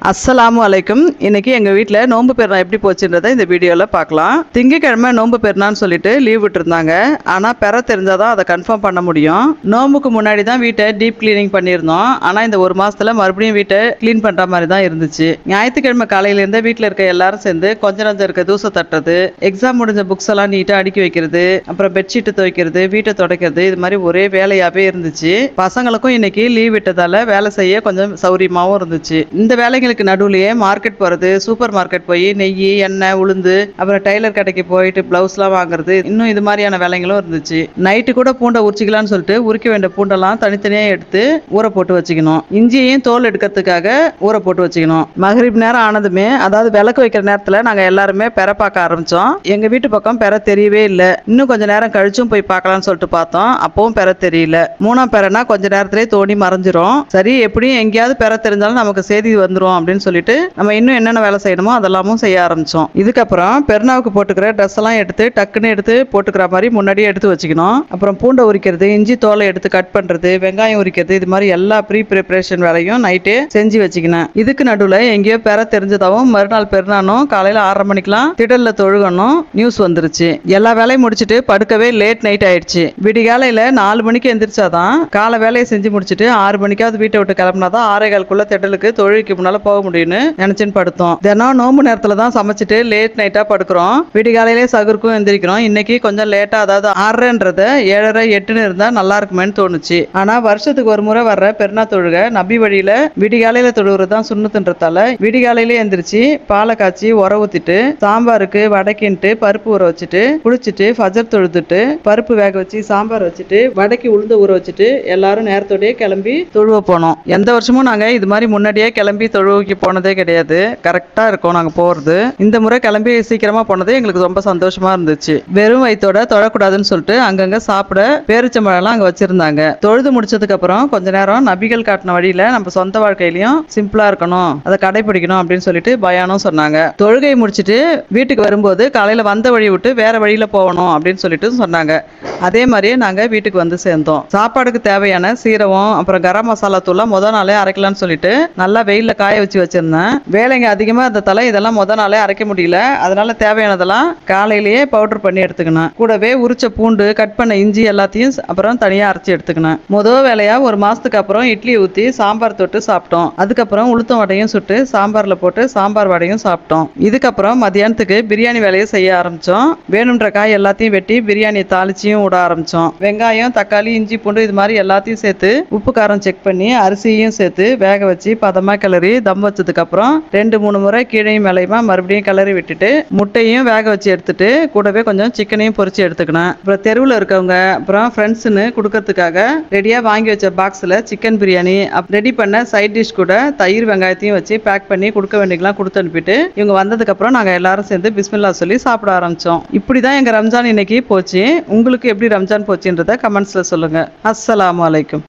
அஸ்ஸலாமு அலைக்கும். இன்னைக்கு எங்க வீட்ல நோன்பு பெருநாள் எப்படி போச்சுன்றதை இந்த வீடியோல பார்க்கலாம். திங்கட்கிழமை நோன்பு பெருநாள்னு சொல்லிட்டு லீவ் விட்டுருந்தாங்க. ஆனா பெற தெரிஞ்சாதான் அதை கன்ஃபார்ம் பண்ண முடியும். நோம்புக்கு முன்னாடி தான் வீட்டை டீப் கிளீனிங் பண்ணியிருந்தோம். ஆனா இந்த ஒரு மாசத்துல மறுபடியும் வீட்டை கிளீன் பண்ற மாதிரி தான் இருந்துச்சு. ஞாயிற்றுக்கிழமை காலையில இருந்தே வீட்டுல இருக்க எல்லாரும் சேர்ந்து கொஞ்சம் இருக்க தூசை தட்டுறது, எக்ஸாம் முடிஞ்ச புக்ஸ் எல்லாம் நீட்டா அடுக்கி வைக்கிறது, அப்புறம் பெட்ஷீட் துவைக்கிறது, வீட்டை துடைக்கிறது, இது மாதிரி ஒரே வேலையாவே இருந்துச்சு. பசங்களுக்கும் இன்னைக்கு லீவ் விட்டதால வேலை செய்ய கொஞ்சம் சௌரியமாவும் இருந்துச்சு. இந்த வேலைகளுக்கு நடுவுலயே மார்க்கெட் போறது, சூப்பர் மார்க்கெட் போய் நெய், எண்ணெய், உளுந்து, அப்புறம் டைலர் கடைக்கு போயிட்டு பிளவுஸ் எல்லாம் வாங்குறது, இன்னும் இது மாதிரியான வேலைகளும் இருந்துச்சு. நைட்டு கூட பூண்டை உரிச்சிக்கலாம்னு சொல்லிட்டு உரிக்க வேண்டிய பூண்டெல்லாம் தனித்தனியா எடுத்து ஊற போட்டு வச்சுக்கணும். இஞ்சியையும் தோல் எடுக்கிறதுக்காக ஊற போட்டு வச்சுக்கணும். மகரிப் நேரம் ஆனதுமே, அதாவது விளக்கு வைக்கிற நேரத்துல நாங்க எல்லாருமே பெற பார்க்க ஆரம்பிச்சோம். எங்க வீட்டு பக்கம் பெற தெரியவே இல்லை. இன்னும் கொஞ்ச நேரம் கழிச்சும் போய் பார்க்கலாம்னு சொல்லிட்டு பார்த்தோம். அப்பவும் பெற தெரியல. மூணாம் பெறனா கொஞ்ச நேரத்திலே தோண்டி மறைஞ்சிரும். சரி, எப்படியும் எங்கேயாவது பெற தெரிஞ்சாலும் நமக்கு செய்தி வந்துரும் அப்படின்னு சொல்லிட்டு நம்ம இன்னும் என்னென்ன வேலை செய்யணுமோ அதெல்லாமும் செய்ய ஆரம்பிச்சோம். இதுக்கப்புறம் பெருநாவுக்கு போட்டுக்கிற ட்ரெஸ் எல்லாம் எடுத்து டக்குன்னு எடுத்து போட்டுக்கிற மாதிரி முன்னாடியே எடுத்து வச்சுக்கணும். அப்புறம் பூண்டை உரிக்கிறது, இஞ்சி தோலை எடுத்து கட் பண்றது, வெங்காயம் உரிக்கிறது, இது மாதிரி எல்லா ப்ரீ ப்ரிப்பரேஷன் வேலையும் நைட்டே செஞ்சு வச்சுக்கினேன். இதுக்கு நடுவில் எங்கேயோ பெற தெரிஞ்சதாவும் மறுநாள் பெருநாளும் காலையில 6:30 மணிக்கெல்லாம் திடல்ல தொழுகணும் நியூஸ் வந்துருச்சு. எல்லா வேலையும் முடிச்சுட்டு படுக்கவே லேட் நைட் ஆயிடுச்சு. விடிகாலையில 4 மணிக்கு எந்திரிச்சாதான் காலை வேலையை செஞ்சு முடிச்சுட்டு 6 மணிக்காவது வீட்டை விட்டு கிளம்பினாதான் 6:15 திடலுக்கு தொழுகைக்கு முன்னால போக முடியும்னு நினைச்சுன்னு படுத்தோம். தினம் நோம்பு நேரத்துல தான் சமைச்சிட்டு லேட் நைட்டா படுக்கிறோம். விடிகாலையிலே சகுருக்கும் எந்திரிக்கிறோம். இன்னைக்கு கொஞ்சம் லேட்டா, அதாவது 6:30 7:30 8 இருந்தா நல்லா இருக்குமேன்னு தோணுச்சு. ஆனா வருஷத்துக்கு ஒரு முறை வர்ற பெருநா தொழுகை நபி வழியில விடிகாலையில தொழுகிறதான் சுண்ணத்துன்றதால விடிகாலையிலே எந்திரிச்சு பாலை காய்ச்சி உர ஊத்திட்டு சாம்பாருக்கு வடக்கின்ட்டு பருப்பு ஊற வச்சுட்டு குளிச்சுட்டு ஃபஜர் தொழுதுட்டு பருப்பு வேக வச்சு சாம்பார் வச்சுட்டு வடக்கி உளுந்து ஊற வச்சுட்டு எல்லாரும் நேரத்தோடய கிளம்பி தொழுவ போனோம். எந்த வருஷமும் நாங்க இது மாதிரி முன்னாடியே கிளம்பி தொழுவுக்கு போனதே கிடையாது. கரெக்டா இருக்கும் நாங்க போறது. இந்த முறை கிளம்பி சீக்கிரமா போனது எங்களுக்கு ரொம்ப சந்தோஷமா இருந்துச்சு. வெறும் வயித்தோட தொழக்கூடாதுன்னு சொல்லிட்டு அங்கங்க சாப்பிட பேரிச்சம்பழம் அங்க வச்சிருந்தாங்க. தொழுது முடிச்சதுக்கு அப்புறம் கொஞ்ச நேரம் நபிகள் காட்டின வழியில நம்ம சொந்த வாழ்க்கையிலயும் சிம்பிளா இருக்கணும், அதை கடைபிடிக்கணும் அப்படின்னு சொல்லிட்டு பயானும் சொன்னாங்க. தொழுகை முடிச்சுட்டு வீட்டுக்கு வரும்போது காலையில வந்த வழி விட்டு வேற வழியில போகணும் அப்படின்னு சொல்லிட்டு சொன்னாங்க. அதே மாதிரியே நாங்க வீட்டுக்கு வந்து சேர்ந்தோம். சாப்பாடுக்கு தேவையான சீரகம் அப்புறம் கரம் மசாலா தூளை முதல் நாளே அரைக்கலாம்னு சொல்லிட்டு நல்லா வெயில்ல காய வச்சு வச்சிருந்தேன். வேலைங்க அதிகமா இருந்ததால இதெல்லாம் முதல் நாளே அரைக்க முடியல. அதனால தேவையானதெல்லாம் காலையிலேயே பவுடர் பண்ணி எடுத்துக்கணும். கூடவே உரிச்ச பூண்டு, கட் பண்ண இஞ்சி எல்லாத்தையும் அப்புறம் தனியா அரைச்சி எடுத்துக்கணும். முதல் வேலையா ஒரு மாசத்துக்கு அப்புறம் இட்லி ஊத்தி சாம்பார் தொட்டு சாப்பிட்டோம். அதுக்கப்புறம் உளுத்தம் வடையும் சுட்டு சாம்பார்ல போட்டு சாம்பார் வடையும் சாப்பிட்டோம். இதுக்கப்புறம் மத்தியானத்துக்கு பிரியாணி வேலையை செய்ய ஆரம்பிச்சோம். வேணும்ன்ற காய் எல்லாத்தையும் வெட்டி பிரியாணி தாளிச்சியும் விட ஆரம்பிச்சோம். வெங்காயம், தக்காளி, இஞ்சி, பூண்டு இது மாதிரி எல்லாத்தையும் சேர்த்து உப்பு காரம் செக் பண்ணி அரிசியும் சேர்த்து வேக வச்சு பதமா கிளறி தம் வச்சதுக்கு அப்புறம் 2-3 முறை கீழையும் மேலையுமா மறுபடியும் கிளறி விட்டுட்டு முட்டையும் வேக வச்சு எடுத்துட்டு கூடவே கொஞ்சம் சிக்கனையும் பொரிச்சு எடுத்துக்கணும். அப்புறம் தெருவில் இருக்கவங்க அப்புறம் ஃப்ரெண்ட்ஸ்ன்னு கொடுக்கறதுக்காக ரெடியா வாங்கி வச்ச பாக்ஸ்ல சிக்கன் பிரியாணி ரெடி பண்ண சைட் டிஷ் கூட தயிர் வெங்காயத்தையும் வச்சு பேக் பண்ணி கொடுக்க வேண்டியலாம் கொடுத்து அனுப்பிட்டு இவங்க வந்ததுக்கு அப்புறம் நாங்க எல்லாரும் சேர்ந்து பிஸ்மில்லா சொல்லி சாப்பிட ஆரம்பிச்சோம். இப்படிதான் எங்க ரம்ஜான் இன்னைக்கு போச்சு. உங்களுக்கு எப்படி ரம்ஜான் போச்சுன்றத கமெண்ட்ஸ்ல சொல்லுங்க. அஸ்ஸலாமு அலைக்கும்.